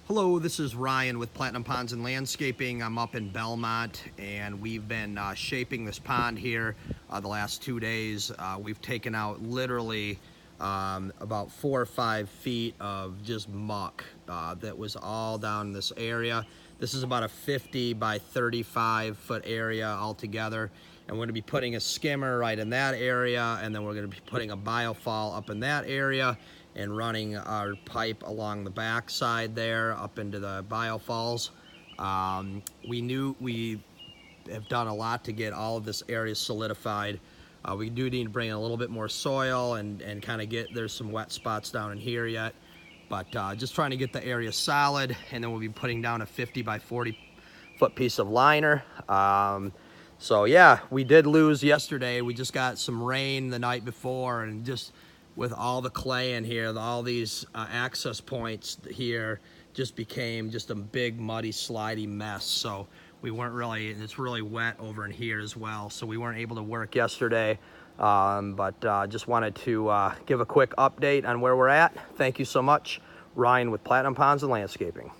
Hello, this is Ryan with Platinum Ponds and Landscaping. I'm up in Belmont, and we've been shaping this pond here the last 2 days. We've taken out literally about 4 or 5 feet of just muck that was all down in this area. This is about a 50 by 35 foot area altogether, and we're going to be putting a skimmer right in that area, and then we're going to be putting a biofall up in that area and running our pipe along the back side there up into the biofalls. We have done a lot to get all of this area solidified. We do need to bring in a little bit more soil and kind of there's some wet spots down in here yet, but just trying to get the area solid, and then we'll be putting down a 50 by 40 foot piece of liner. So yeah, we did lose yesterday. We just got some rain the night before, and just with all the clay in here, all these access points here just became just a big muddy slidey mess. So we weren't really, and it's really wet over in here as well, so we weren't able to work yesterday. But just wanted to give a quick update on where we're at. Thank you so much. Ryan with Platinum Ponds and Landscaping.